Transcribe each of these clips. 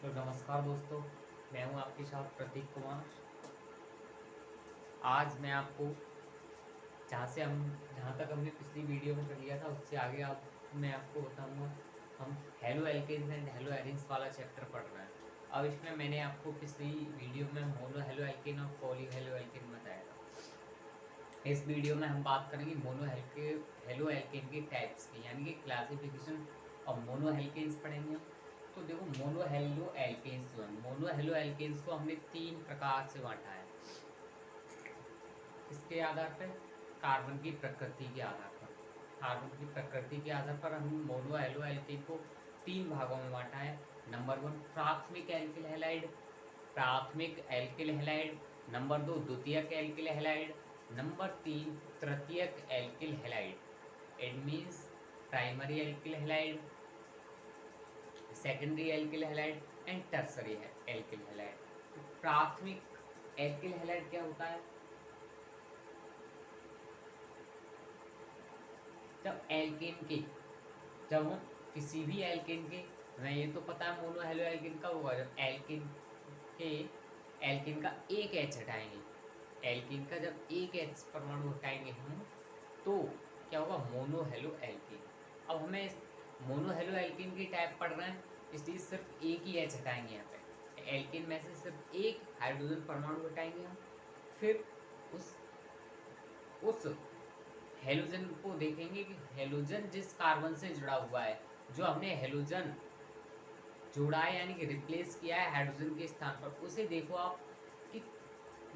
तो नमस्कार दोस्तों, मैं हूं आपके साथ प्रतीक कुमार। आज मैं आपको जहां तक हमने पिछली वीडियो में कर लिया था उससे आगे आप मैं आपको बताऊंगा। हम haloalkanes and haloarenes वाला चैप्टर पढ़ रहे हैं। अब इसमें मैंने आपको पिछली वीडियो में मोनो हेलो एल्केन और पॉली हेलो एल्केन बताया था। इस वीडियो में हम बात करेंगे मोनो हेलो एल्केन के टाइप्स की, यानी कि क्लासिफिकेशन ऑफ मोनो एल्केन्स पढ़ेंगे हम। तो देखो, मोनो हेलो एल्केन्स जो है, मोनो हेलो एल्केन्स को हमने तीन प्रकार से बांटा है। इसके आधार पर, कार्बन की प्रकृति के आधार पर, कार्बन की प्रकृति के आधार पर हम मोनो हेलो एल्केन को तीन भागों में बांटा है। नंबर वन, प्राथमिक एल्किल हैलाइड, प्राथमिक एल्किल हैलाइड। नंबर दो, द्वितीयक एल्किल हैलाइड। नंबर तीन, तृतीयक alkyl halide. It means primary alkyl halide, secondary alkyl halide and tertiary alkyl halide. प्राथमिक एल्किल हैलाइड क्या होता है? जब एल्केन के जब हम किसी भी एल्केन के, हमें ये तो पता है मोनो हेलो एल्केन कब होगा, जब के एल्केन का एक एच हटाएंगे। एल्केन का जब एक एच परमाणु हटाएंगे हम, तो क्या होगा? Mono halo alkane. अब हमें इस मोनो हेलो एल्केन की टाइप पढ़ रहे हैं, इसलिए सिर्फ एक ही एच हटाएंगे। यहाँ पे एल्केन में से सिर्फ एक हाइड्रोजन परमाणु हटाएंगे हम। फिर उस हेलोजन को देखेंगे कि हेलोजन जिस कार्बन से जुड़ा हुआ है, जो हमने हेलोजन जोड़ा है यानी कि रिप्लेस किया है हाइड्रोजन के स्थान पर, उसे देखो आप कि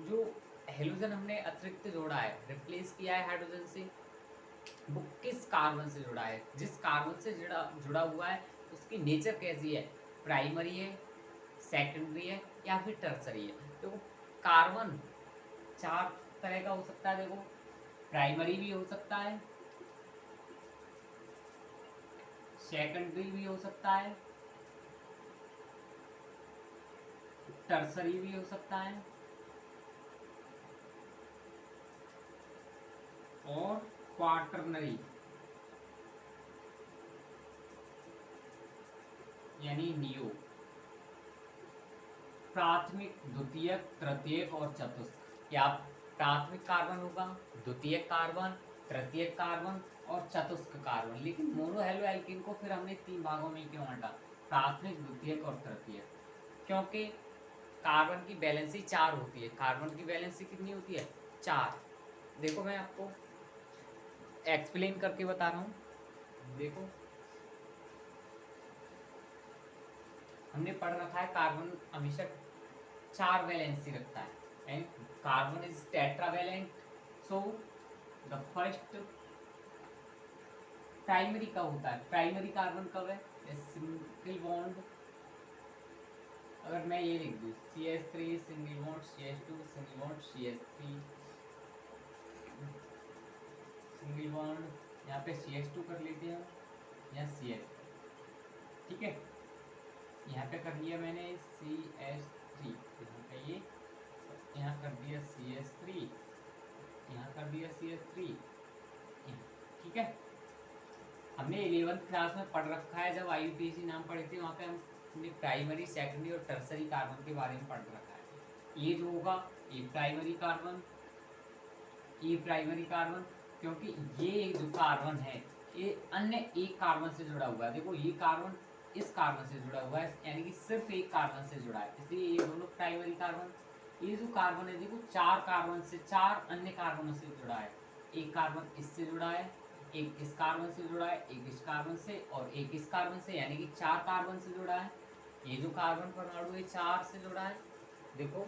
जो हेलोजन हमने अतिरिक्त जोड़ा है, रिप्लेस किया है हाइड्रोजन से, वो किस कार्बन से जुड़ा है। जिस कार्बन से जुड़ा हुआ है उसकी नेचर कैसी है? प्राइमरी है, सेकेंडरी है या फिर टर्सरी है। देखो, कार्बन चार तरह का हो सकता है। देखो, प्राइमरी भी हो सकता है, सेकेंडरी भी हो सकता है, टर्सरी भी हो सकता है और क्वार्टरनरी यानी नियो। प्राथमिक, द्वितीयक, तृतीयक और चतुर्थ। या प्राथमिक कार्बन होगा, द्वितीयक कार्बन, तृतीयक कार्बन और चतुस्क कार्बन। लेकिन मोनो हेलो एल्केन को फिर हमने तीन भागों में क्यों बांटा? प्राथमिक, द्वितीयक और तृतीयक। क्योंकि कार्बन की वैलेंसी 4 होती है। कार्बन की वैलेंसी कितनी होती है? 4। देखो, मैं आपको एक्सप्लेन करके बता रहा हूँ। देखो, हमने पढ़ रखा है कार्बन हमेशा 4 वैलेंसी रखता है, and carbon is tetravalent. So the first primary कब होता है? प्राइमरी कार्बन कब है? सिंगल बॉन्ड, अगर मैं ये लिख दूँ CH3 single bond CH2 single bond CH3 single bond, यहाँ पे CH2 कर लेते हैं या CH, ठीक है। यहाँ पे कर दिया मैंने CH3, यहाँ पे ये, यहाँ कर दिया CH3, यहाँ कर दिया CH3, ठीक है। हमने 11th क्लास में पढ़ रखा है, जब IUPAC नाम पढ़े थे वहाँ पे हमने प्राइमरी, सेकेंडरी और टर्सरी कार्बन के बारे में पढ़ रखा है। ये जो होगा ये प्राइमरी कार्बन, ये प्राइमरी कार्बन, क्योंकि ये जो कार्बन है ये अन्य एक कार्बन से जुड़ा हुआ है। देखो, ये कार्बन इस कार्बन से जुड़ा हुआ है, यानी कि सिर्फ एक कार्बन से जुड़ा है, इसलिए ये दोनों प्राइमरी कार्बन। ये जो कार्बन है, देखो, 4 कार्बन से, 4 अन्य कार्बनों से जुड़ा है। एक कार्बन इससे जुड़ा है, एक इस कार्बन से जुड़ा है, एक इस कार्बन से और एक इस कार्बन से, यानी कि 4 कार्बन से जुड़ा है। ये जो कार्बन परमाणु है 4 से जुड़ा है। देखो,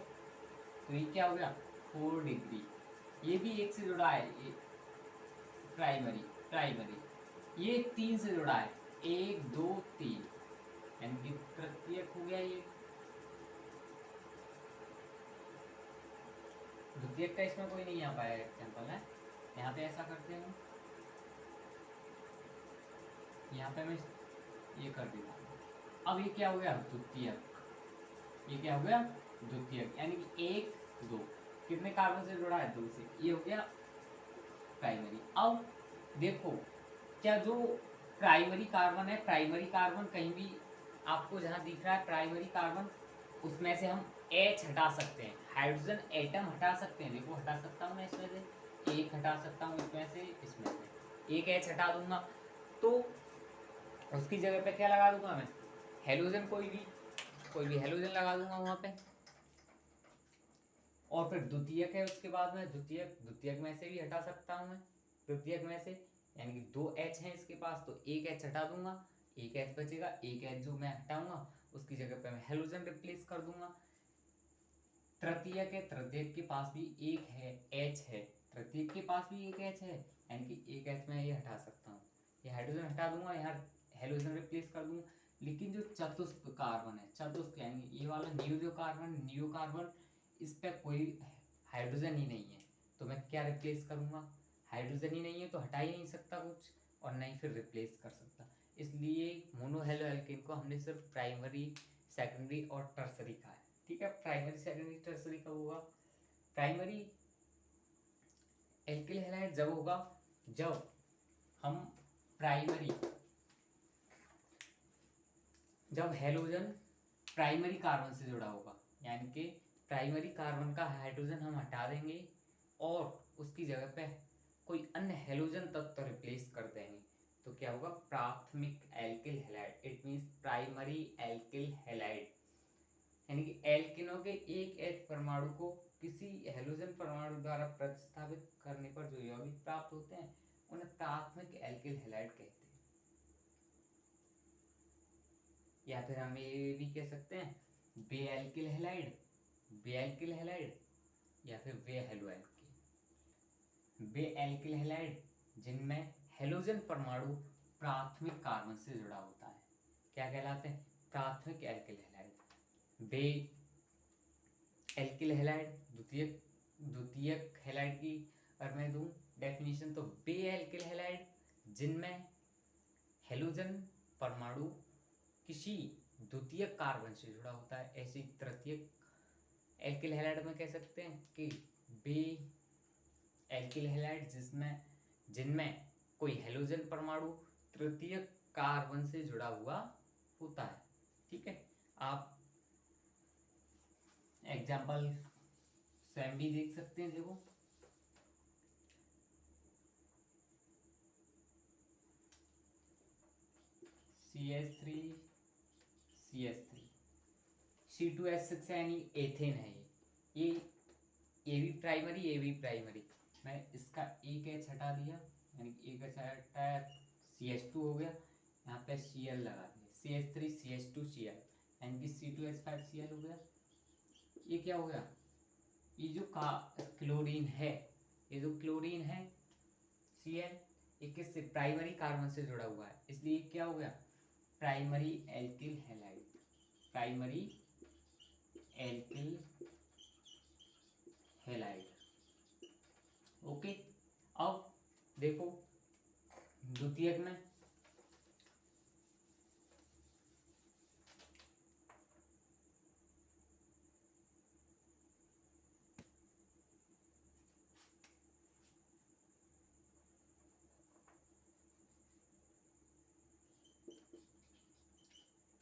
तो ये क्या हो गया? 4 डिग्री। ये भी एक से जुड़ा है, ये प्राइमरी प्राइमरी। ये 3 से जुड़ा है, 1 2 3, यानी कि तृतीयक हो गया। ये द्वितीयक का इसमें कोई नहीं आ पाया एग्जाम्पल है। यहाँ पे ऐसा करते हैं, यहाँ पे मैं ये कर देता हूँ। अब ये क्या हो गया? द्वितीयक। ये क्या हो गया? द्वितीयक, यानी कि 1 2, कितने कार्बन से जुड़ा है? 2 से। ये हो गया प्राइमरी। अब देखो, क्या जो प्राइमरी कार्बन है, प्राइमरी कार्बन कहीं भी आपको जहाँ दिख रहा है प्राइमरी कार्बन, उसमें से हम H हटा सकते हैं, हाइड्रोजन एटम हटा सकते हैं। देखो हटा सकता हूँ मैं इसमें से, एक हटा सकता हूँ इसमें से, एक H हटा दूंगा, तो उसकी जगह पे क्या लगा दूंगा मैं, हेलोजन, कोई भी हेलोजन लगा दूंगा वहाँ पे। और फिर द्वितीयक है, उसके बाद में द्वितीयक में से भी हटा सकता हूँ मैं, द्वितीयक में से, यानी कि 2 H हैं इसके पास, तो एक H हटा दूंगा, एक H बचेगा, एक H जो मैं हटाऊंगा उसकी जगह पे मैं हेलोजन रिप्लेस कर दूंगा। तृतीयक है, तृतीयक के पास भी एक है H है, तृतीयक के पास भी एक H है, यानी कि एक H मैं ये हटा सकता हूँ, ये हाइड्रोजन हटा दूंगा, यहाँ हेलोजन रिप्लेस कर दूंगा। लेकिन जो चतुस्थ कार्बन है, चतुस्थ यानी ये वाला नियो कार्बन, इस पर कोई हाइड्रोजन ही नहीं है, तो मैं क्या रिप्लेस करूंगा, हाइड्रोजन ही नहीं है तो हटा ही नहीं सकता कुछ, और नहीं फिर रिप्लेस कर सकता। इसलिए मोनोहेलो एल्केन को हमने सिर्फ प्राइमरी, सेकेंडरी और टर्सरी कहा है। ठीक है, प्राइमरी सेकेंडरी टर्सरी कब होगा, प्राइमरी एल्किल हैलाइड जब होगा जब हम जब हेलोजन प्राइमरी कार्बन से जुड़ा होगा, यानी कि प्राइमरी कार्बन का हाइड्रोजन हम हटा देंगे और उसकी जगह पे कोई अन्य हेलोजन तत्व रिप्लेस कर देंगे, तो क्या होगा, प्राथमिक alkyl halide, it means primary alkyl halide. यानी कि एल्किनों के एक H परमाणु को किसी हेलोजन परमाणु द्वारा प्रतिस्थापित करने पर जो यौगिक प्राप्त होते हैं उन्हें प्राथमिक एल्किल हैलाइड कहते हैं। या फिर हम ये भी कह सकते हैं बे एल्किल हैलाइड, या फिर वे हेलो एल्किल। बे एल्किल हैलाइड जिनमें हेलोजन परमाणु प्राथमिक कार्बन से जुड़ा होता है, क्या कहलाते हैं, प्राथमिक एल्किल हैलाइड। बे एल्किल हैलाइड द्वितीयक हैलाइड की अगर मैं दूं डेफिनेशन, तो बे एल्किल हैलाइड जिनमें हेलोजन परमाणु किसी द्वितीयक कार्बन से जुड़ा होता है। ऐसे तृतीयक एल्किल हैलाइड में कह सकते हैं कि बे एल्किल हैलाइड जिनमें कोई हेलोजन परमाणु तृतीयक कार्बन से जुड़ा हुआ होता है। ठीक है, आप एग्जाम्पल स्वयं भी देख सकते हैं। देखो CH3 CH3 C2H6 यानी एथेन है ये भी प्राइमरी, मैं इसका एक H हटा दिया, यानी एक H हटाया, CH2 हो गया, यहाँ पे Cl लगा दिया, CH3 CH2 Cl, यानी कि C2H5 Cl हो गया। ये क्या हो गया, ये जो क्लोरीन है, Cl, ये किससे, प्राइमरी कार्बन से जुड़ा हुआ है, इसलिए क्या हो गया, प्राइमरी एल्किल हैलाइड। ओके, अब देखो द्वितीयक में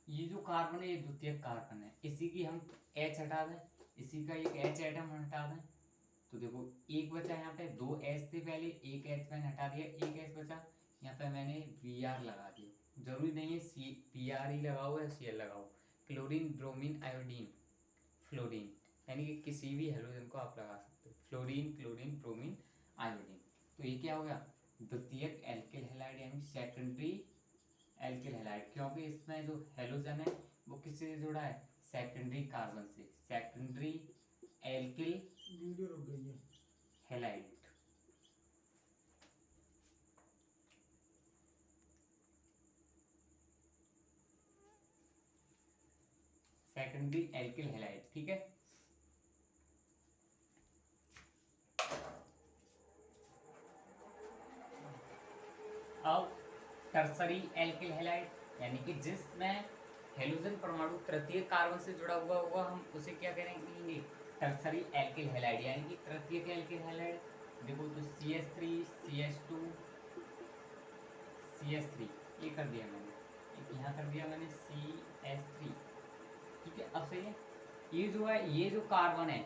ये जो कार्बन है ये द्वितीयक कार्बन है, इसी की हम H हटा दें, इसी का एक H एटम हटा दें, तो देखो एक बचा, यहाँ पे 2 H थे पहले, एक H मैंने हटा दिया, एक H बचा, यहाँ पे मैंने Br लगा दिया। जरूरी नहीं है Br ही लगाओ या Cl लगाओ, क्लोरीन ब्रोमीन आयोडीन फ्लोरीन, यानी कि किसी भी हेलोजन को आप लगा सकते हो, फ्लोरीन क्लोरीन ब्रोमीन आयोडीन। तो ये क्या हो गया, द्वितीयक एल्किल हैलाइड यानी सेकेंडरी एल्किल हैलाइड, क्योंकि इसमें जो हेलोजन है वो किससे जुड़ा है, सेकेंडरी कार्बन से, सेकेंडरी एल्किल वीडियो रुक गई है हैलाइड। सेकेंडरी एल्किल हैलाइड, ठीक है। अब टर्सरी एल्किल हैलाइड यानी कि जिसमें हेलोजन परमाणु तृतीय कार्बन से जुड़ा हुआ होगा, हम उसे क्या करेंगे, टर्सरी एल्किल हैलाइड, यानी कि तृतीयक एल्किल हैलाइड। देखो तो CH3 CH2 CH3 ये कर दिया मैंने, एक यहाँ कर दिया मैंने CH3। ठीक है, अब सही है। ये जो है, ये जो कार्बन है,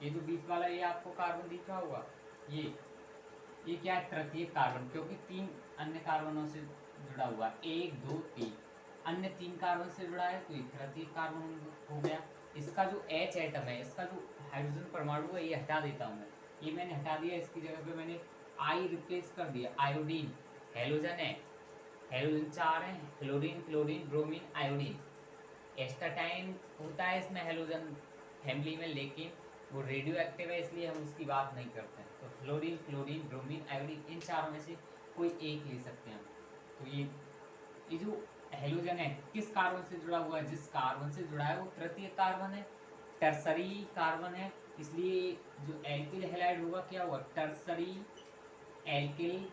ये जो बीच वाला ये आपको कार्बन दिख रहा होगा, ये क्या है, तृतीय कार्बन, क्योंकि 3 अन्य कार्बनों से जुड़ा हुआ है, 1 2 3 अन्य 3 कार्बन से जुड़ा है, तो ये तृतीय कार्बन हो गया। इसका जो H एटम है, इसका जो हाइड्रोजन परमाणु है, ये हटा देता हूँ मैं, ये मैंने हटा दिया, इसकी जगह पे मैंने I रिप्लेस कर दिया। आयोडीन हेलोजन है, हेलोजन 4 है, फ्लोरीन क्लोरीन ब्रोमीन आयोडीन। एस्टाटाइन होता है इसमें हेलोजन फैमिली में, लेकिन वो रेडियो एक्टिव है, इसलिए हम उसकी बात नहीं करते हैं। तो फ्लोरीन क्लोरीन ब्रोमीन आयोडीन, इन चारों में से कोई एक ले सकते हैं हम। तो ये जो हेलोजन है किस कार्बन से जुड़ा हुआ है, जिस कार्बन से जुड़ा है वो तृतीय कार्बन है, टर्सरी कार्बन है, इसलिए जो एल्किल हैलाइड होगा क्या होगा, टर्सरी एल्किल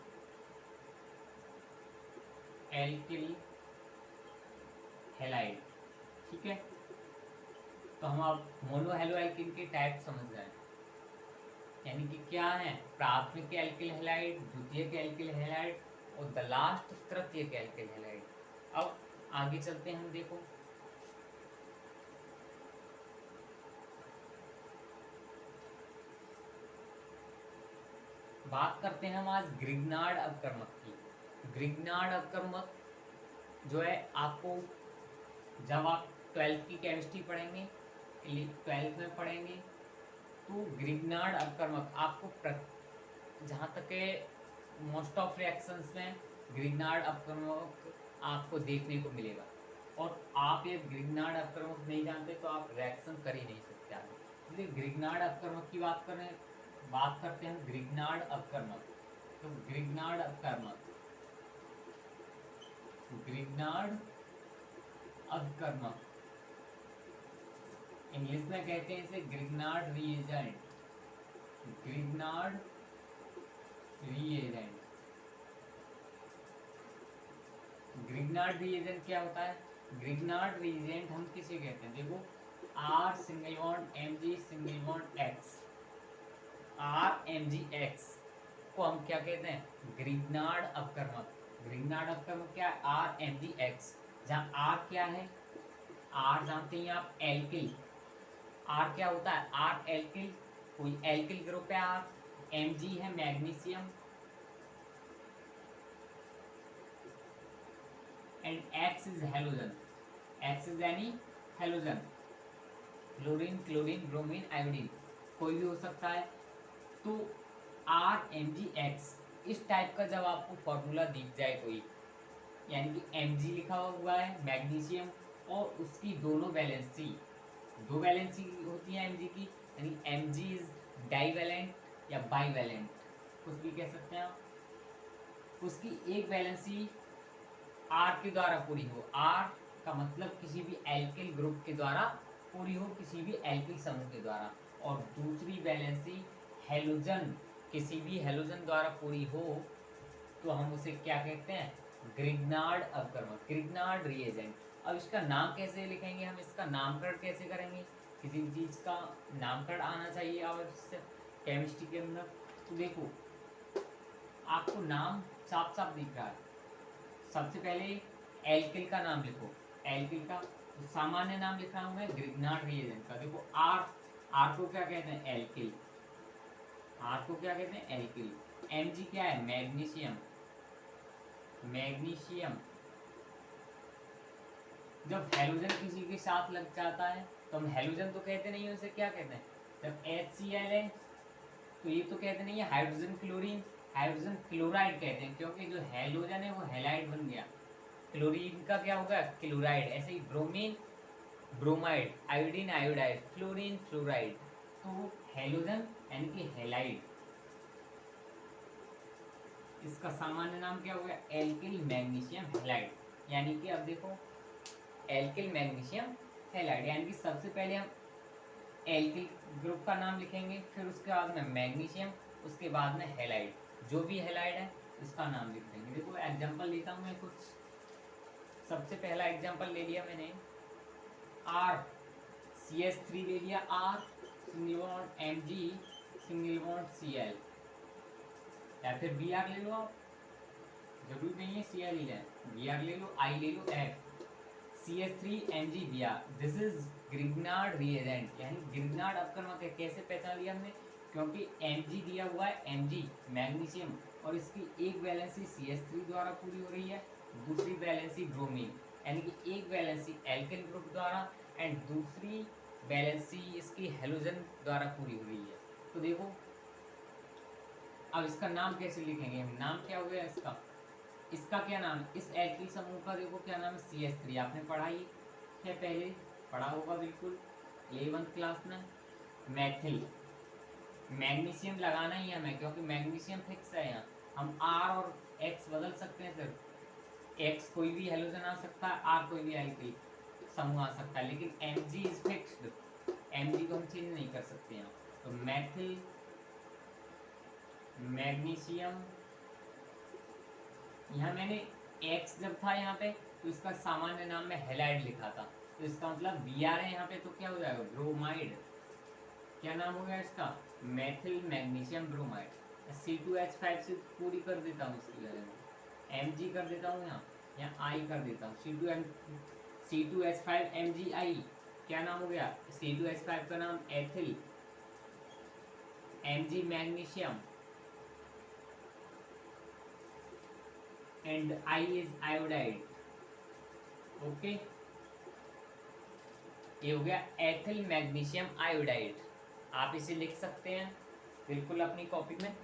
हैलाइड। ठीक है, तो हम अब मोनो हेलो एल्किन के टाइप समझ गए, यानी कि क्या है, प्राथमिक एल्किल हैलाइड, द्वितीयक एल्किल हैलाइड और द लास्ट तृतीयक एल्किल हैलाइड। अब आगे चलते हैं हम, देखो बात करते हैं हम आज ग्रिग्नार्ड अपकर्मक की। ग्रिग्नार्ड अपकर्मक जो है, आपको जब आप 12th की केमिस्ट्री पढ़ेंगे, 12th में पढ़ेंगे, तो ग्रिग्नार्ड अपकर्मक आपको जहाँ तक है मोस्ट ऑफ रिएक्शंस में ग्रिग्नार्ड अपकर्मक आपको देखने को मिलेगा। और आप ये ग्रिग्नार्ड अपकर्मक नहीं जानते तो आप रिएक्शन कर ही नहीं सकते आगे। इसलिए ग्रिग्नार्ड अपकर्मक की बात करते हैं ग्रिग्नार्ड अपकर्मक। तो ग्रिग्नार्ड अपकर्मक, ग्रिग्नार्ड अपकर्मक इंग्लिश में कहते हैं इसे Grignard reagent, Grignard reagent. Grignard reagent क्या होता है, ग्रिग्नार्ड रिएजेंट हम किसे कहते हैं, देखो R single bond Mg single bond X, RMgX को हम क्या कहते हैं, ग्रिग्नार्ड अपकर्मक। ग्रिग्नार्ड अपकर्मक क्या है, RMgX, जहाँ R क्या है, R जानते हैं आप एल्किल, R क्या होता है, R एल्किल, कोई एल्किल ग्रुप है R, Mg है magnesium, and X is halogen, X is यानी halogen, fluorine chlorine bromine iodine कोई भी हो सकता है। तो RMgX इस टाइप का जब आपको फॉर्मूला दिख जाए कोई, यानी कि Mg लिखा हुआ है मैग्नीशियम और उसकी दोनों वैलेंसी, दो वैलेंसी होती है Mg की, यानी Mg इज डाइवैलेंट या बाइवैलेंट, कुछ भी कह सकते हैं आप। उसकी एक वैलेंसी R के द्वारा पूरी हो, R का मतलब किसी भी एल्किल ग्रुप के द्वारा पूरी हो, किसी भी एल्किल समूह के द्वारा, और दूसरी वैलेंसी हेलोजन, किसी भी हेलोजन द्वारा पूरी हो, तो हम उसे क्या कहते हैं, ग्रिग्नार्ड अपकर्मक, ग्रिग्नार्ड रिएजेंट। अब इसका नाम कैसे लिखेंगे, हम इसका नामकरण कैसे करेंगे, किसी भी चीज़ का नामकरण आना चाहिए आवश्यक केमिस्ट्री के अंदर। तो देखो आपको नाम साफ साफ दिख रहा है, सबसे पहले एल्किल का नाम लिखो, एल्किल का तो सामान्य नाम लिख रहा हूँ मैं ग्रिग्नार्ड रिएजेंट का। देखो आर को क्या कहते हैं, एल्किल, आर को क्या कहते हैं, एल्किल। Mg क्या है, मैग्नीशियम, मैग्नीशियम। जब हेलोजन किसी के साथ लग जाता है तो हम हेलोजन तो कहते नहीं है, उसे क्या कहते हैं, जब HCl है तो ये तो कहते नहीं है हाइड्रोजन क्लोरीन, हाइड्रोजन क्लोराइड कहते हैं, क्योंकि जो हेलोजन है वो हैलाइड बन गया, क्लोरीन का क्या होगा, क्लोराइड। ऐसे ही bromine bromide, iodine iodide, fluorine fluoride, तो हेलोजन यानी कि हैलाइड, इसका सामान्य नाम क्या हो गया, एल्किल मैग्नीशियम हैलाइड। यानी कि अब देखो एल्किल मैग्नीशियम हैलाइड, यानी कि सबसे पहले हम एल्किल ग्रुप का नाम लिखेंगे, फिर उसके बाद में मैग्नीशियम, उसके बाद में हैलाइड, जो भी हैलाइड है उसका नाम लिख देंगे। देखो एग्जांपल लेता हूँ मैं कुछ, सबसे पहला एग्जांपल ले लिया मैंने R CH3 ले लिया, R single bond Mg single bond Cl, या फिर Br ले लो आप, जरूरी नहीं है Cl ही लें, Br ले लो, I ले लो, F CH3 MgBr, this is Grignard reagent, यानी ग्रिग्नार्ड अपकर्मक है। कैसे पहचान लिया हमने, क्योंकि Mg दिया हुआ है, Mg मैग्नीशियम, और इसकी एक वैलेंसी CH3 द्वारा पूरी हो रही है, दूसरी वैलेंसी ब्रोमीन, यानी कि एक वैलेंसी एल्केन ग्रुप द्वारा एंड दूसरी वैलेंसी इसकी हेलोजन द्वारा पूरी हो रही है। तो देखो अब इसका नाम कैसे लिखेंगे हम, नाम क्या हो गया इसका, इसका क्या नाम है, इस एल्किल समूह का देखो क्या नाम है, CH3, आपने पढ़ाई है पहले, पढ़ा होगा बिल्कुल 11th क्लास में। मैथिल, मैग्नीशियम लगाना ही है हमें, क्योंकि मैग्नीशियम फिक्स है यहाँ, हम R और X बदल सकते हैं, सिर्फ X कोई भी हेलोजन आ सकता है, R कोई भी एल्किल समूह आ सकता है, लेकिन Mg इज फिक्स्ड, Mg को हम चेंज नहीं कर सकते यहाँ। तो मैथिल मैग्नीशियम, यहाँ मैंने X जब था यहाँ पे तो इसका सामान्य नाम में हेलाइड लिखा था, तो इसका मतलब Br है यहाँ पे, तो क्या हो जाएगा, ब्रोमाइड। क्या नाम हो गया इसका, मेथिल मैग्नीशियम ब्रोमाइड। C2H5 से पूरी कर देता हूँ इसकी जगह में, Mg कर देता हूँ यहाँ I कर देता हूँ, C2H5 MgI, क्या नाम हो गया, C2H5 का नाम ethyl, Mg magnesium and I is iodide, okay. ये हो गया एथिल मैग्नीशियम आयोडाइड, आप इसे लिख सकते हैं बिल्कुल अपनी कॉपी में,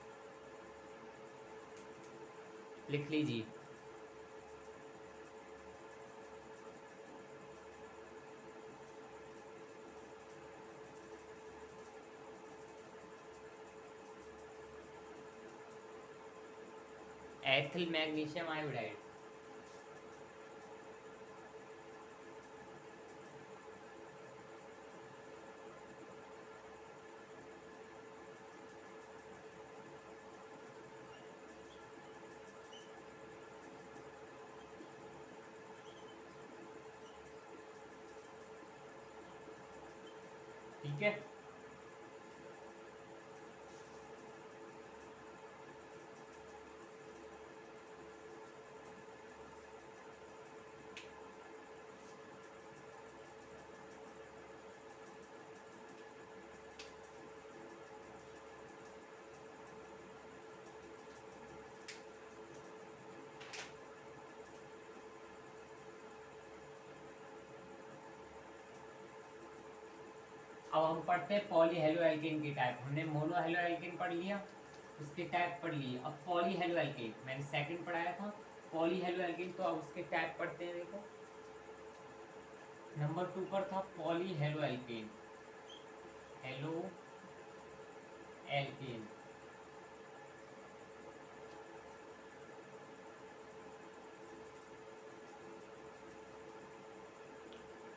लिख लीजिए। एथिल मैग्नीशियम आयोडाइड, ठीक है। अब हम पढ़ते हैं पॉलीहेलोएल्केन की टाइप, हमने मोनोहेलोएल्केन पढ़ लिया, उसके टाइप पढ़ लिए, अब पॉलीहेलोएल्केन मैंने सेकंड पढ़ाया था पॉलीहेलोएल्केन, तो अब उसके टाइप पढ़ते हैं। देखो नंबर 2 पर था पॉलीहेलोएल्केन, हेलो एल्केन,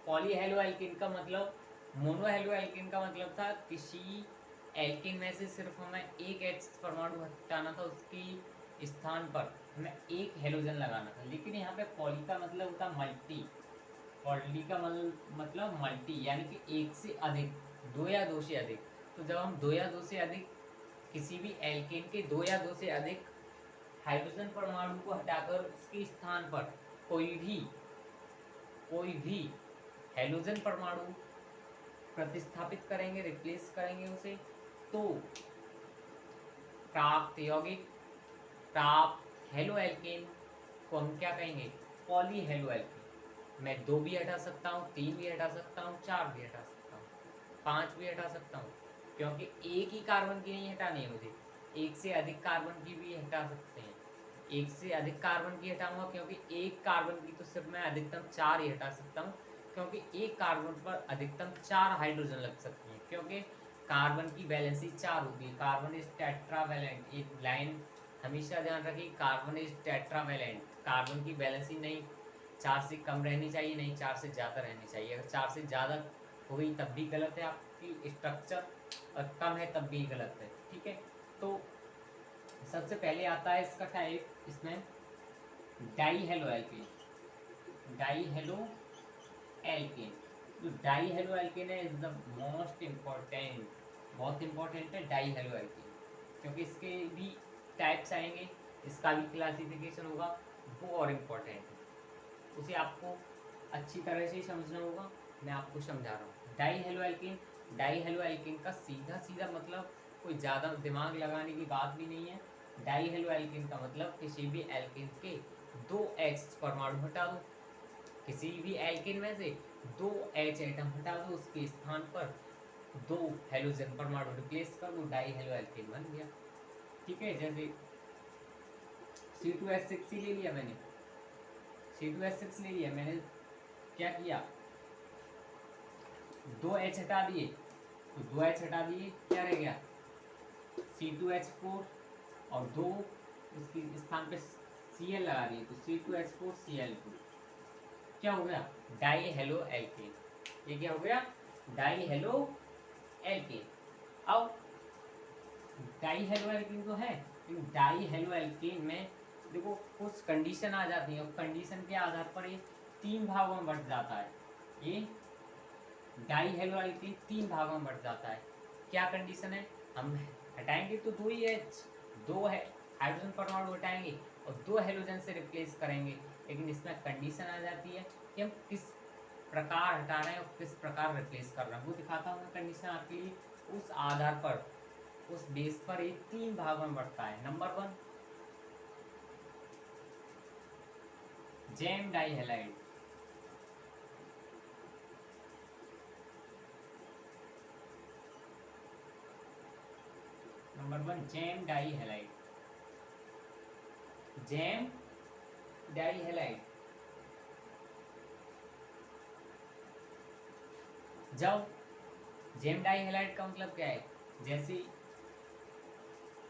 पॉलीहेलोएल्केन का मतलब, मोनोहेलोएल्केन का मतलब था किसी एल्केन में से सिर्फ हमें एक H परमाणु हटाना था, उसकी स्थान पर हमें एक हेलोजन लगाना था, लेकिन यहाँ पे पॉली का मतलब होता मल्टी, पॉली का मतलब मल्टी, यानी कि एक से अधिक, दो या दो से अधिक। तो जब हम दो या दो से अधिक किसी भी एल्केन के दो या दो से अधिक हाइड्रोजन परमाणु को हटाकर उसके स्थान पर कोई भी हेलोजन परमाणु प्रतिस्थापित करेंगे, रिप्लेस करेंगे उसे, तो प्राप्त यौगिक, प्राप्त हेलोएल्केन को हम क्या कहेंगे, पॉलीहेलोएल्केन। मैं 2 भी हटा सकता हूँ, 3 भी हटा सकता हूँ, 4 भी हटा सकता हूँ, 5 भी हटा सकता हूँ, क्योंकि एक ही कार्बन की नहीं हटानी है मुझे, एक से अधिक कार्बन की भी हटा सकते हैं। एक से अधिक कार्बन की हटाऊंगा क्योंकि एक कार्बन की तो सिर्फ मैं अधिकतम 4 ही हटा सकता हूँ, क्योंकि एक कार्बन पर अधिकतम 4 हाइड्रोजन लग सकती हैं, क्योंकि कार्बन की वैलेंसी 4 होती है, कार्बन इज टेट्रावैलेंट। एक लाइन हमेशा ध्यान रखिए, कार्बन इज टेट्रावैलेंट, कार्बन की वैलेंसी नहीं 4 से कम रहनी चाहिए, नहीं 4 से ज़्यादा रहनी चाहिए। अगर 4 से ज़्यादा हो गई तब भी गलत है आपकी स्ट्रक्चर, और कम है तब भी गलत है, ठीक है। तो सबसे पहले आता है इसका टाइप, इसमें डाईहेलोएल्केन, डाईहेलोएल्केन, जो डाईहेलोएल्केन है इज द मोस्ट इम्पोर्टेंट, बहुत इंपॉर्टेंट है डाईहेलोएल्केन, क्योंकि इसके भी टाइप्स आएंगे, इसका भी क्लासिफिकेशन होगा, वो और इम्पोर्टेंट है, उसे आपको अच्छी तरह से समझना होगा। मैं आपको समझा रहा हूँ। Die halo alkene, die halo alkene का सीधा सीधा मतलब कोई ज़्यादा दिमाग लगाने की बात भी नहीं है। डाई हेलो एल्केन का मतलब किसी भी एल्केन के 2 H परमाणु हटा दो, किसी भी एल्केन में से 2 H एटम हटा दो, उसके स्थान पर 2 हेलोजन परमाणु रिप्लेस कर दो, डाई हेलो एल्केन बन गया। ठीक है, जैसे C2H6 ले लिया मैंने, C2H6 ले लिया मैंने, क्या किया, 2 H हटा दिए, तो 2 H हटा दिए, क्या रह गया, C2H4 और 2 उसके स्थान पे Cl लगा दिए, तो C2H4 Cl2, क्या हो गया, डाई हेलो एल्केन। ये क्या हो गया, डाई हेलो एल्केन। अब डाई हेलो एल्केन तो है, लेकिन डाई हेलो एल्केन में देखो कुछ कंडीशन आ जाती है, और कंडीशन के आधार पर ये 3 भागों में बंट जाता है। ये डाई हेलो एल्केन 3 भागों में बंट जाता है। क्या कंडीशन है, हम हटाएंगे तो 2 ही H, 2 है हाइड्रोजन परमाणु हटाएंगे और 2 हेलोजन से रिप्लेस करेंगे, लेकिन इसमें कंडीशन आ जाती है कि हम किस प्रकार हटा रहे हैं और किस प्रकार रिप्लेस कर रहे हैं, वो दिखाता हूँ मैं कंडीशन आपके लिए। उस आधार पर, उस बेस पर ये 3 भागों में बढ़ता है। Number 1 gem dihalide, number 1 gem dihalide, gem dihalide. जब जैम डाई हैलाइड का मतलब क्या है, जैसे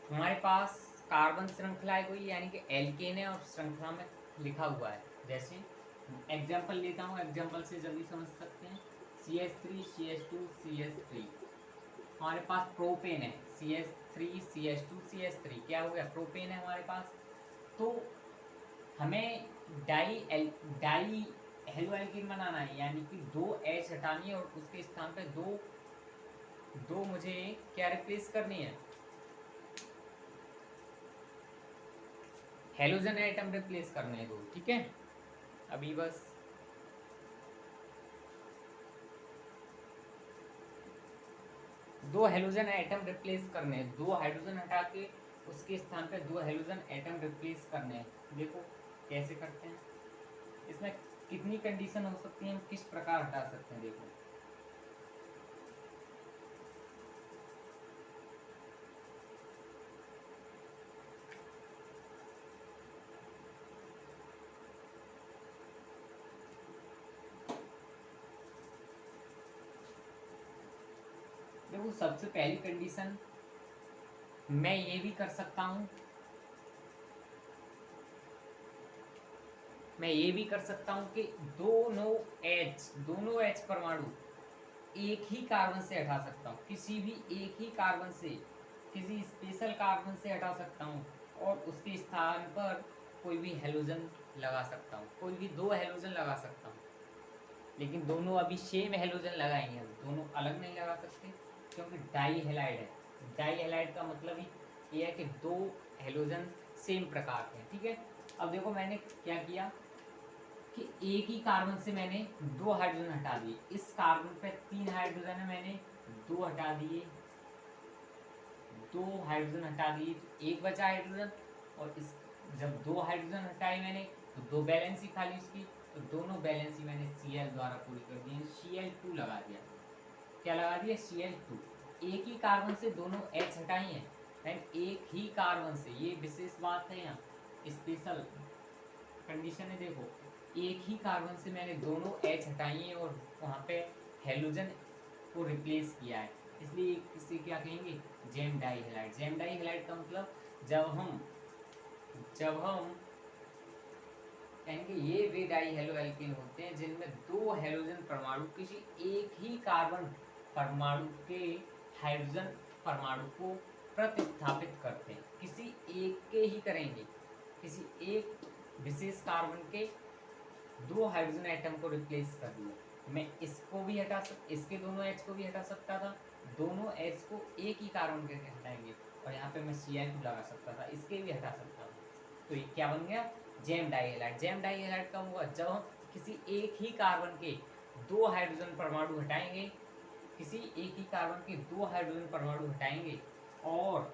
हमारे पास कार्बन श्रृंखला है कोई, यानी कि एल्केन है और श्रृंखला में लिखा हुआ है, जैसे एग्जाम्पल लेता हूँ, एग्जाम्पल से जल्दी समझ सकते हैं। CH3 CH2 CH3, हमारे पास प्रोपेन है, CH3 CH2 CH3, क्या हो गया, प्रोपेन है हमारे पास। तो हमें डाई हेलो एल्कीन बनाना है, यानी कि 2 H हटानी है और उसके स्थान पे दो मुझे क्या रिप्लेस करनी है, हेलोजन एटम रिप्लेस करने हैं 2। ठीक है, अभी बस दो हेलोजन एटम रिप्लेस करने हैं, 2 हाइड्रोजन हटा के उसके स्थान पे 2 हेलोजन एटम रिप्लेस करने हैं। देखो कैसे करते हैं, इसमें कितनी कंडीशन हो सकती है, हम किस प्रकार हटा सकते हैं। देखो देखो सबसे पहली कंडीशन मैं ये भी कर सकता हूं, मैं ये भी कर सकता हूं कि दोनों H परमाणु एक ही कार्बन से हटा सकता हूँ, किसी भी एक ही कार्बन से, किसी स्पेशल कार्बन से हटा सकता हूँ और उसके स्थान पर कोई भी हेलोजन लगा सकता हूँ, कोई भी 2 हेलोजन लगा सकता हूँ। लेकिन दोनों अभी सेम हेलोजन लगाएंगे, हम दोनों अलग नहीं लगा सकते, क्योंकि डाई हेलाइड है। डाई हेलाइड का मतलब ही ये है कि 2 हेलोजन सेम प्रकार के हैं। ठीक है, अब देखो मैंने क्या किया कि एक ही कार्बन से मैंने 2 हाइड्रोजन हटा दिए, इस कार्बन पे 3 हाइड्रोजन है, मैंने 2 हटा दिए, 2 हाइड्रोजन हटा दिए, तो एक बचा हाइड्रोजन। और इस जब 2 हाइड्रोजन हटाई मैंने तो 2 बैलेंस ही खाली उसकी, तो दोनों बैलेंस ही मैंने Cl द्वारा पूरी कर दी, Cl2 लगा दिया। क्या लगा दिया, Cl2। एक ही कार्बन से दोनों H हटाई हैं, एक ही कार्बन से, ये विशेष बात है, यहाँ स्पेशल कंडीशन है। देखो एक ही कार्बन से मैंने दोनों H हटाई हैं और वहाँ पे हेलोजन को रिप्लेस किया है, इसलिए इसे क्या कहेंगे, gem dihalide. Gem dihalide का मतलब जब हम कहेंगे ये वे डाई हेलो एल्केन होते हैं जिनमें 2 हेलोजन परमाणु किसी एक ही कार्बन परमाणु के हाइड्रोजन परमाणु को प्रतिस्थापित करते हैं, किसी एक के ही करेंगे, किसी एक विशेष कार्बन के 2 हाइड्रोजन एटम को रिप्लेस कर दिया। मैं इसको भी हटा इसके दोनों H को भी हटा सकता था, दोनों H को एक ही कार्बन के हटाएंगे, और यहाँ पे मैं Cl2 लगा सकता था, इसके भी हटा सकता था। तो ये क्या बन गया, gem dihalide. Gem dihalide कब होगा, जब हम किसी एक ही कार्बन के 2 हाइड्रोजन परमाणु हटाएंगे, किसी एक ही कार्बन के 2 हाइड्रोजन परमाणु हटाएंगे और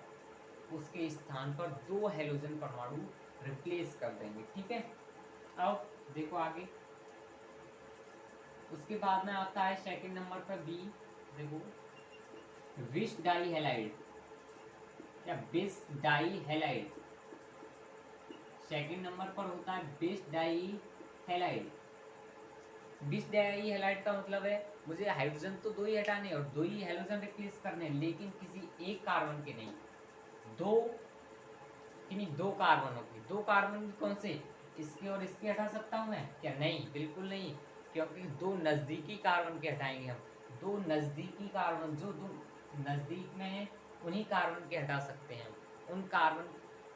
उसके स्थान पर 2 हेलोजन परमाणु रिप्लेस कर देंगे। ठीक है, अब देखो आगे, उसके बाद में आता है सेकंड नंबर पर बी। देखो विश डाई हैलाइड या बिस डाई हैलाइड, सेकंड नंबर पर होता है बिस डाई हैलाइड। बिस डाई हैलाइड का मतलब है मुझे हाइड्रोजन तो 2 ही हटाने और 2 ही हेलोजन रिप्लेस करने, लेकिन किसी एक कार्बन के नहीं, दो कार्बन होगी। 2 कार्बन कौन से, इसके और इसके हटा सकता हूँ मैं क्या, नहीं, बिल्कुल नहीं, क्योंकि 2 नज़दीकी कार्बन के हटाएंगे हम। 2 नज़दीकी कार्बन जो 2 नज़दीक में है उन्हीं कार्बन के हटा सकते हैं। उन कार्बन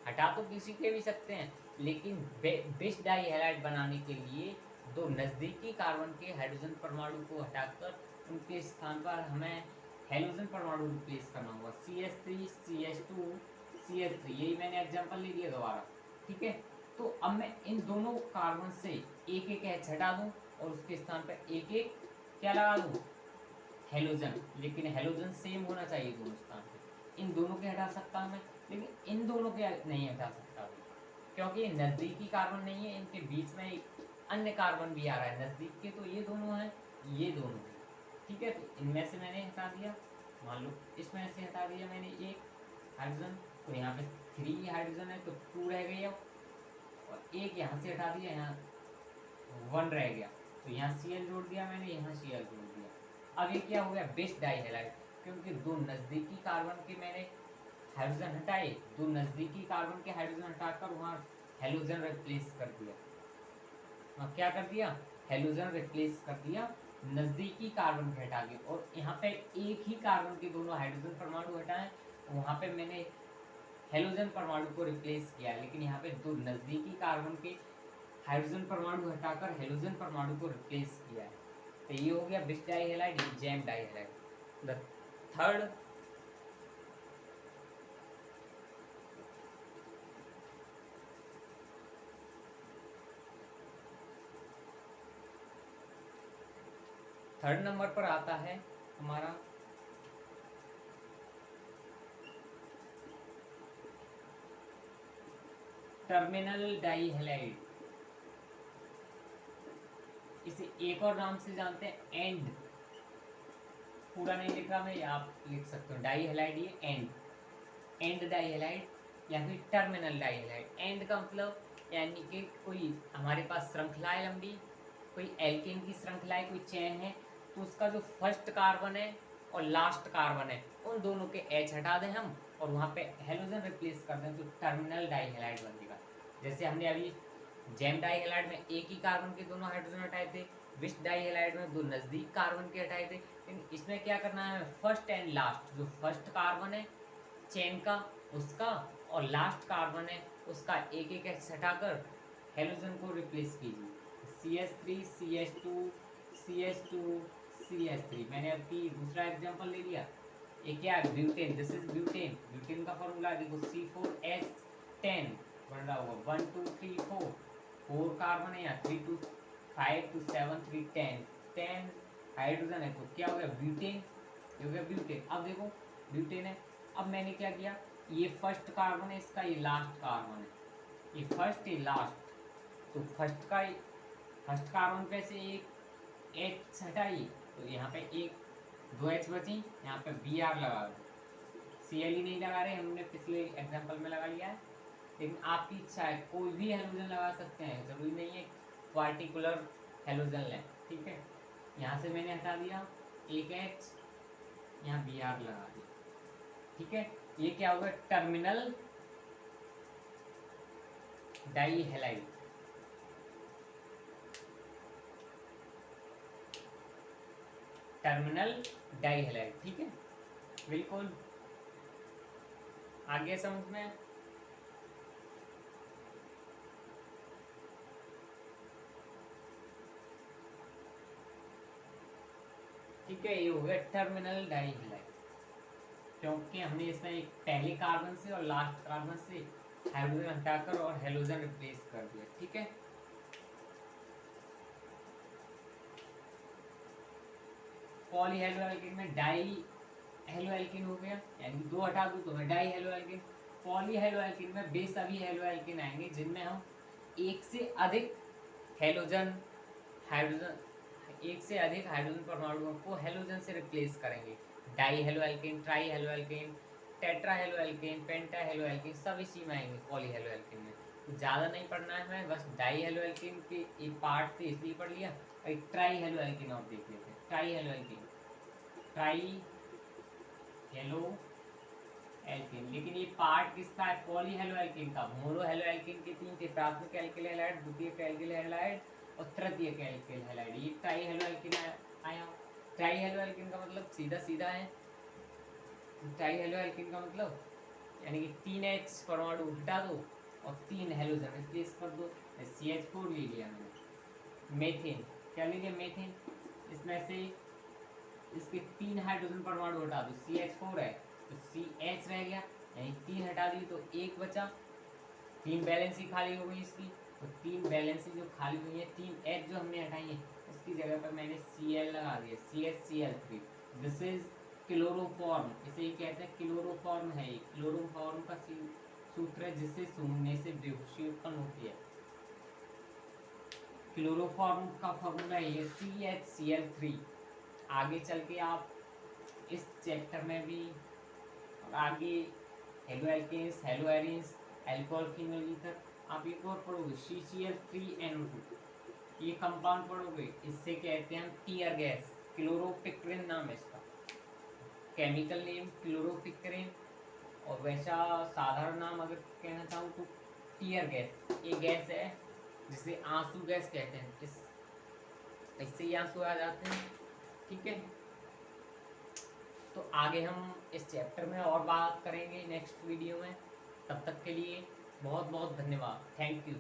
हटा तो किसी के भी सकते हैं, लेकिन बिस डाई हैलाइड बनाने के लिए 2 नज़दीकी कार्बन के हाइड्रोजन परमाणु को हटाकर उनके स्थान पर हमें हेलोजन परमाणु रिप्लेस करना होगा। CH3 CH2 CH3, यही मैंने एग्जांपल ले लिया दोबारा। ठीक है, तो अब मैं इन दोनों कार्बन से एक एक H हटा दूं और उसके स्थान पर एक एक क्या लगा दूं, हेलोजन। लेकिन हेलोजन सेम होना चाहिए दोनों स्थान पे। इन दोनों के हटा सकता हूं मैं, लेकिन इन दोनों के नहीं हटा सकता हूं, क्योंकि ये नज़दीकी कार्बन नहीं है, इनके बीच में एक अन्य कार्बन भी आ रहा है। नज़दीक के तो ये दोनों हैं, ये दोनों हैं। ठीक है, तो इनमें से मैंने हटा दिया, मान लो इसमें से हटा दिया मैंने एक हाइड्रोजन, तो यहाँ पे 3 हाइड्रोजन है तो 2 रह गई अब, और एक यहाँ से हटा दिया, यहाँ 1 रह गया, तो यहाँ Cl जोड़ दिया मैंने, यहाँ Cl जोड़ दिया। अब ये क्या हो गया, बिस डाई हैलाइड, क्योंकि 2 नज़दीकी कार्बन के मैंने हाइड्रोजन हटाए, 2 नज़दीकी कार्बन के हाइड्रोजन हटाकर वहाँ हेलोजन रिप्लेस कर दिया। वहाँ क्या कर दिया, हेलोजन रिप्लेस कर दिया, नज़दीकी कार्बन के हटा के, और यहाँ पे एक ही कार्बन के दोनों हाइड्रोजन परमाणु हटाए, वहाँ पे मैंने हेलोजन परमाणु को रिप्लेस किया, लेकिन यहाँ पे 2 नज़दीकी कार्बन के हाइड्रोजन परमाणु हटाकर हेलोजन परमाणु को रिप्लेस किया है। तो ये हो गया बिस dihalide, gem dihalide. The third number पर आता है हमारा टर्मिनल डाई हैलाइड। इसे एक और नाम से जानते हैं एंड, पूरा नहीं लिख रहा मैं, आप लिख सकते हो डाई हैलाइड, ये एंड डाई हैलाइड या फिर टर्मिनल डाई हैलाइड। एंड का मतलब यानी कि कोई हमारे पास श्रृंखला है लंबी, कोई एल्केन की श्रृंखला है, कोई चेन है, तो उसका जो फर्स्ट कार्बन है और लास्ट कार्बन है उन दोनों के H हटा दें हम और वहाँ पे हेलोजन रिप्लेस कर दें, तो टर्मिनल डाई हैलाइड बनेगा। जैसे हमने अभी जैम डाई हैलाइड में एक ही कार्बन के दोनों हाइड्रोजन हटाए थे, विश डाई हैलाइड में 2 नज़दीक कार्बन के हटाए थे, लेकिन इसमें क्या करना है, फर्स्ट एंड लास्ट, जो फर्स्ट कार्बन है चेन का उसका और लास्ट कार्बन है उसका एक एक H हटाकर हेलोजन को रिप्लेस कीजिए। CH3 CH2 CH2 CH3, मैंने अभी दूसरा एग्जांपल ले लिया। ये क्या है, butane, this is butane. Butane का फॉर्मूला देखो C4H10 बन रहा होगा 1 2 3 4 कार्बन है यहाँ, 3 2 5 2 7 3 10 हाइड्रोजन है, तो क्या हो गया, ब्यूटेन, ये हो गया ब्यूटेन। अब देखो ब्यूटेन है, अब मैंने क्या किया, ये फर्स्ट कार्बन है इसका, ये लास्ट कार्बन है, ये फर्स्ट ये लास्ट, तो फर्स्ट कार्बन पे से एक H हटाइए, तो यहाँ पे एक 2 H बची, यहाँ पे Br लगा दो। Cl ही नहीं लगा रहे, हमने पिछले एग्जांपल में लगा लिया है, लेकिन आपकी इच्छा है कोई भी हेलोजन लगा सकते हैं, जरूरी नहीं है पार्टिकुलर हेलोजन लें। ठीक है, यहाँ से मैंने हटा दिया एक H, यहाँ Br लगा दिया। ठीक है, ये क्या होगा, terminal dihalide. Terminal dihalide, ठीक है, बिल्कुल आगे समझ में। ठीक है, ये हो गया टर्मिनल डाई हैलाइड, क्योंकि हमने इसमें एक पहले कार्बन से और लास्ट कार्बन से हाइड्रोजन हटाकर और हेलोजन रिप्लेस कर दिया। ठीक है, पॉली हेलो एल्केन में डाई हेलो एल्केन हो गया, यानी 2 हटा दूं तो मैं die halo alkene. Poly halo alkane में बे सभी हेलो एल्केन आएंगे जिनमें हम एक से अधिक हेलोजन हाइड्रोजन एक से अधिक हाइड्रोजन परमाणुओं को हेलोजन से रिप्लेस करेंगे। Di halo alkane, tri halo alkane, tetra halo alkane, penta halo alkane, सब इसी में आएंगे पॉली हेलो एल्केन में। तो ज़्यादा नहीं पढ़ना है हमें, बस डाई हेलो एल्केन के एक पार्ट से इसलिए पढ़ लिया। एक ट्राई हेलो एल्केन और देख लेते हैं। Try halo alkane, tri halo alkene, लेकिन ये पार्ट किसका है? पॉली हेलो एल्केन का। मोनो हेलो एल्केन के 3 थे, प्राथमिक एल्किल हैलाइड, द्वितीयक एल्किल हैलाइड और तृतीयक एल्किल हैलाइड। ये ट्राई हेलो एल्केन आया। ट्राई हेलो एल्केन का मतलब सीधा सीधा है, ट्राई हेलो एल्केन का मतलब यानी कि 3H परमाणु हटा दो और 3 हेलोजन रिप्लेस कर दो। CH4 ले लिया मैंने। मेथेन, क्या ले लिया? मेथेन। इसमें से इसके 3 हाइड्रोजन परमाणु हटा दो, CH4 है तो CH रह गया, यानी 3 हटा दी तो 1 बचा। 3 बैलेंसी खाली हो गई इसकी, तो 3 बैलेंसी जो खाली हुई है, 3 H जो हमने हटाई है उसकी जगह पर मैंने Cl लगा दिया, CHCl3। दिस इज क्लोरोफॉर्म, इसे ही कहते हैं क्लोरोफॉर्म है। ये क्लोरोफॉर्म का सूत्र है जिससे सूंघने से बेहोशी उत्पन्न होती है। क्लोरोफॉर्म का फॉर्मूला है CHCl3। आगे चल के आप इस चैप्टर में भी और आगे haloalkanes, haloarenes, alcohol phenol ether, आप एक और पढ़ोगे CCl3NO2, ये कंपाउंड पढ़ोगे। इससे कहते हैं हम टीयर गैस, क्लोरोपिक्रिन नाम है इसका, केमिकल नेम क्लोरोपिक्रिन, और वैसा साधारण नाम अगर कहना चाहूँ तो टीयर गैस। ये गैस है जिसे आंसू गैस कहते हैं, इससे ही आंसू आ जाते हैं। ठीक है, तो आगे हम इस चैप्टर में और बात करेंगे नेक्स्ट वीडियो में। तब तक के लिए बहुत बहुत धन्यवाद, थैंक यू।